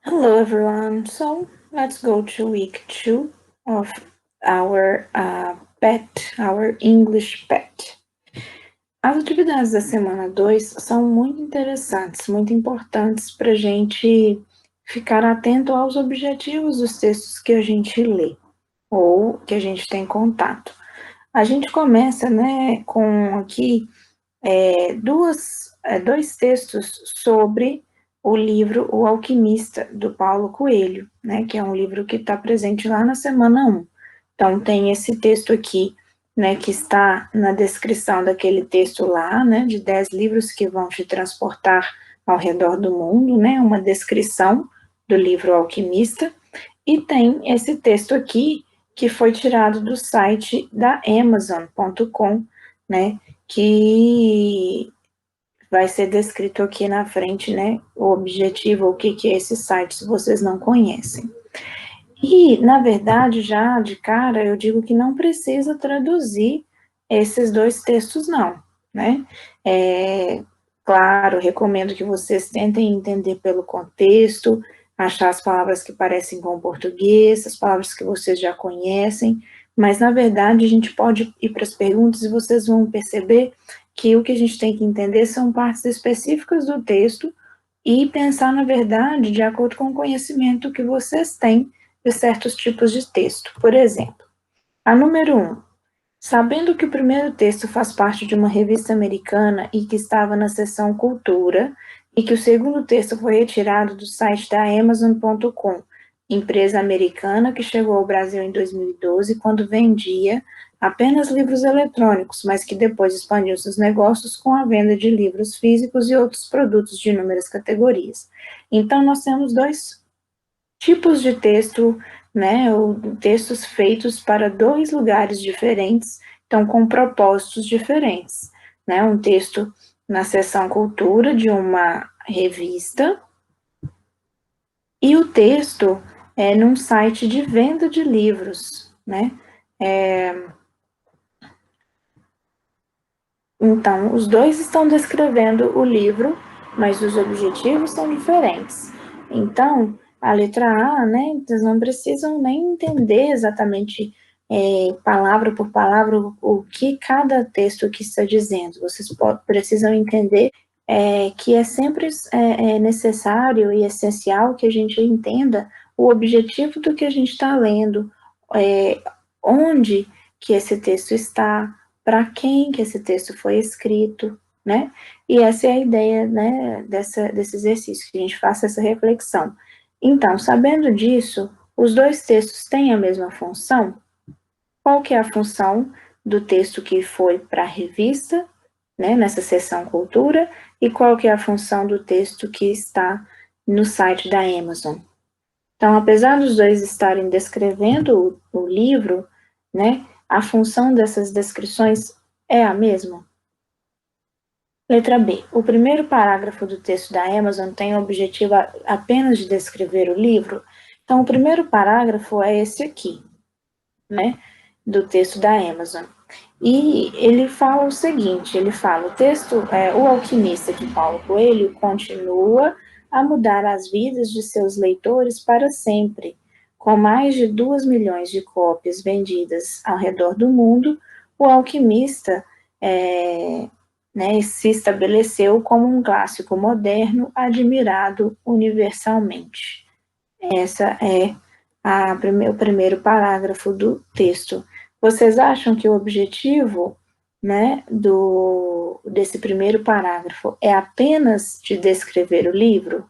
Hello everyone. So let's go to week 2 of our our English pet. As atividades da semana 2 são muito interessantes, muito importantes para a gente ficar atento aos objetivos dos textos que a gente lê ou que a gente tem contato. A gente começa, né, com aqui dois textos sobre o livro O Alquimista, do Paulo Coelho, né, que é um livro que está presente lá na semana 1. Então, tem esse texto aqui, né, que está na descrição daquele texto lá, né, de 10 livros que vão te transportar ao redor do mundo, né, uma descrição do livro O Alquimista, e tem esse texto aqui, que foi tirado do site da Amazon.com, né, que vai ser descrito aqui na frente, né, o objetivo, o que é esse site, se vocês não conhecem. E, na verdade, já de cara, eu digo que não precisa traduzir esses dois textos, não, né? Claro, recomendo que vocês tentem entender pelo contexto, achar as palavras que parecem com o português, as palavras que vocês já conhecem, mas, na verdade, a gente pode ir para as perguntas e vocês vão perceber que o que a gente tem que entender são partes específicas do texto e pensar, na verdade, de acordo com o conhecimento que vocês têm de certos tipos de texto. Por exemplo, a número 1. Sabendo que o primeiro texto faz parte de uma revista americana e que estava na seção Cultura, e que o segundo texto foi retirado do site da Amazon.com, empresa americana que chegou ao Brasil em 2012, quando vendia apenas livros eletrônicos, mas que depois expandiu seus negócios com a venda de livros físicos e outros produtos de inúmeras categorias. Então, nós temos dois tipos de texto, né, ou textos feitos para dois lugares diferentes, então com propósitos diferentes, né, um texto na seção cultura de uma revista e o texto num site de venda de livros, né, então os dois estão descrevendo o livro, mas os objetivos são diferentes. Então, a letra A, né, vocês não precisam nem entender exatamente palavra por palavra o que cada texto aqui está dizendo. Vocês precisam entender que é sempre necessário e essencial que a gente entenda o objetivo do que a gente está lendo, onde que esse texto está, para quem que esse texto foi escrito, né? E essa é a ideia, né, desse exercício, que a gente faça essa reflexão. Então, sabendo disso, os dois textos têm a mesma função? Qual que é a função do texto que foi para a revista, né, nessa seção cultura, e qual que é a função do texto que está no site da Amazon? Então, apesar dos dois estarem descrevendo o livro, né, a função dessas descrições é a mesma? Letra B. O primeiro parágrafo do texto da Amazon tem o objetivo apenas de descrever o livro? Então, o primeiro parágrafo é esse aqui, né, do texto da Amazon. E ele fala o seguinte, ele fala, o texto, O Alquimista, de Paulo Coelho, continua a mudar as vidas de seus leitores para sempre. Com mais de 2 milhões de cópias vendidas ao redor do mundo, O Alquimista se estabeleceu como um clássico moderno admirado universalmente. Essa é o primeiro parágrafo do texto. Vocês acham que o objetivo, né, desse primeiro parágrafo é apenas de descrever o livro?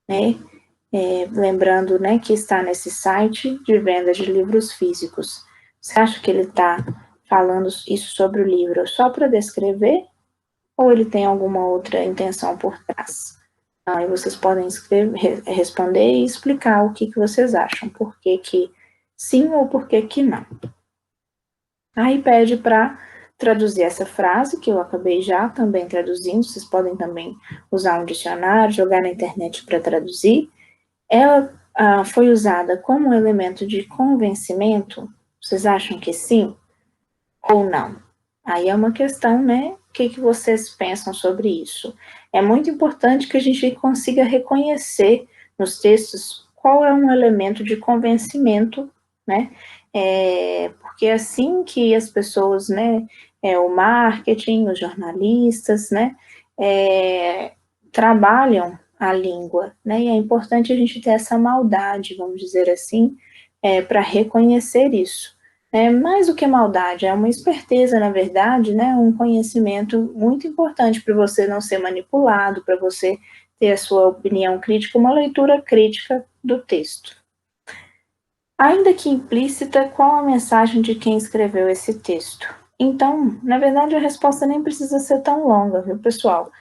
Né? Lembrando, né, que está nesse site de venda de livros físicos. Você acha que ele está falando isso sobre o livro só para descrever? Ou ele tem alguma outra intenção por trás? Aí vocês podem responder e explicar o que vocês acham, por que sim ou por que não. Aí pede para traduzir essa frase, que eu acabei já também traduzindo, vocês podem também usar um dicionário, jogar na internet para traduzir. Ela foi usada como um elemento de convencimento? Vocês acham que sim ou não? Aí é uma questão, né? O que vocês pensam sobre isso? É muito importante que a gente consiga reconhecer nos textos qual é um elemento de convencimento, né? Porque é assim que as pessoas, né, o marketing, os jornalistas, né, trabalham a língua, né? E é importante a gente ter essa maldade, vamos dizer assim, para reconhecer isso. Mais do que maldade, é uma esperteza, na verdade, né? Um conhecimento muito importante para você não ser manipulado, para você ter a sua opinião crítica, uma leitura crítica do texto. Ainda que implícita, qual a mensagem de quem escreveu esse texto? Então, na verdade, a resposta nem precisa ser tão longa, viu, pessoal?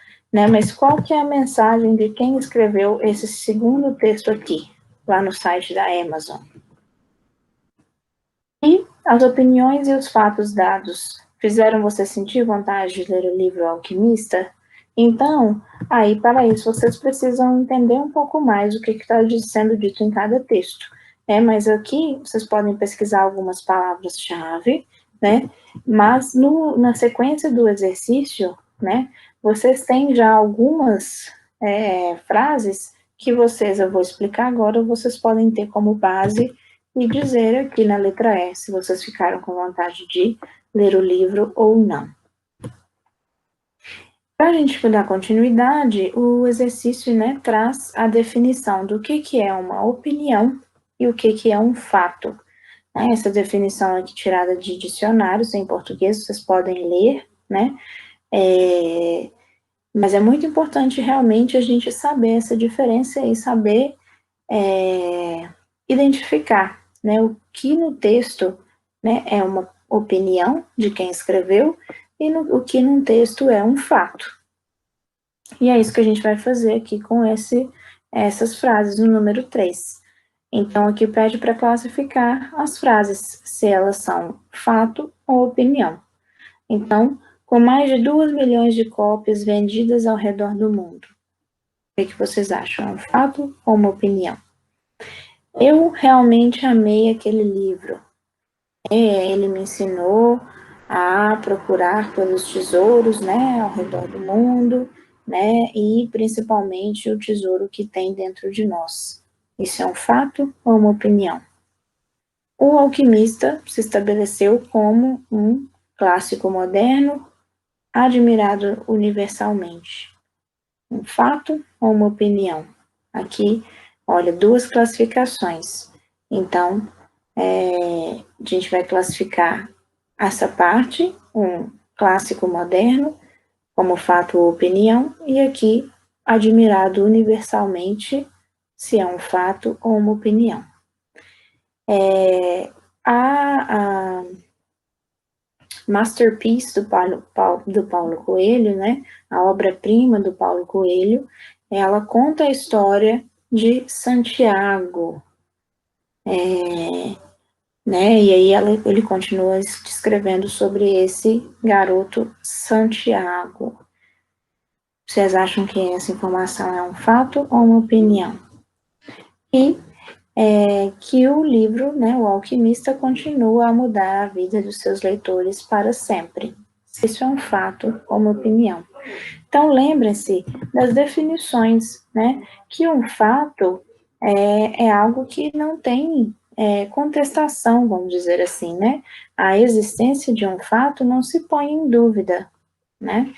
Mas qual que é a mensagem de quem escreveu esse segundo texto aqui, lá no site da Amazon? E as opiniões e os fatos dados fizeram você sentir vontade de ler o livro Alquimista? Então, aí para isso vocês precisam entender um pouco mais o que está sendo dito em cada texto. Mas aqui vocês podem pesquisar algumas palavras-chave, né? Mas na sequência do exercício, né? Vocês têm já algumas frases que eu vou explicar agora, vocês podem ter como base e dizer aqui na letra E se vocês ficaram com vontade de ler o livro ou não. Para a gente dar continuidade, o exercício, né, traz a definição do que é uma opinião e o que é um fato. Essa definição aqui tirada de dicionários em português, vocês podem ler, né? Mas é muito importante realmente a gente saber essa diferença e saber identificar, né, o que no texto, né, é uma opinião de quem escreveu e o que num texto é um fato. E é isso que a gente vai fazer aqui com essas frases no número 3. Então, aqui pede para classificar as frases, se elas são fato ou opinião. Então, com mais de 2 milhões de cópias vendidas ao redor do mundo, o que vocês acham? É um fato ou uma opinião? Eu realmente amei aquele livro. Ele me ensinou a procurar pelos tesouros, né, ao redor do mundo, né, e principalmente o tesouro que tem dentro de nós. Isso é um fato ou uma opinião? O Alquimista se estabeleceu como um clássico moderno, admirado universalmente. Um fato ou uma opinião? Aqui, olha, 2 classificações. Então, a gente vai classificar essa parte, um clássico moderno, como fato ou opinião, e aqui, admirado universalmente, se é um fato ou uma opinião. A masterpiece do Paulo Coelho, né, a obra-prima do Paulo Coelho, ela conta a história de Santiago, né, e aí ele continua descrevendo sobre esse garoto Santiago. Vocês acham que essa informação é um fato ou uma opinião? E que o livro, né, O Alquimista, continua a mudar a vida dos seus leitores para sempre. Isso é um fato ou uma opinião. Então, lembrem-se das definições, né, que um fato é algo que não tem contestação, vamos dizer assim, né? A existência de um fato não se põe em dúvida, né?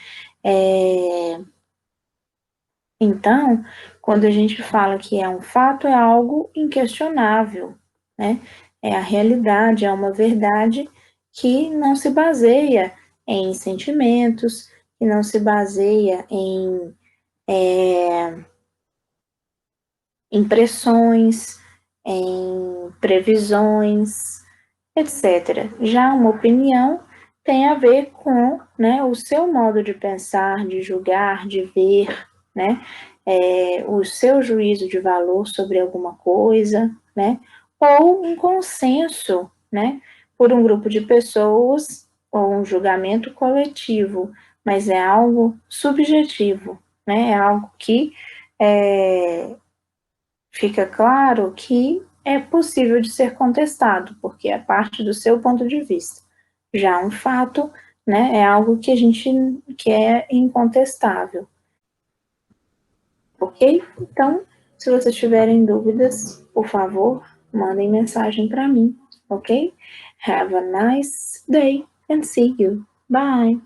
Então, quando a gente fala que é um fato, é algo inquestionável, né? É a realidade, é uma verdade que não se baseia em sentimentos, que não se baseia em impressões, em previsões, etc. Já uma opinião tem a ver com, né, o seu modo de pensar, de julgar, de ver, né, o seu juízo de valor sobre alguma coisa, né, ou um consenso, né, por um grupo de pessoas ou um julgamento coletivo, mas é algo subjetivo, né, é algo que fica claro que é possível de ser contestado, porque é parte do seu ponto de vista. Já um fato, né, é algo que a gente que é incontestável. Ok? Então, Se vocês tiverem dúvidas, por favor, mandem mensagem para mim, ok? Have a nice day and see you. Bye!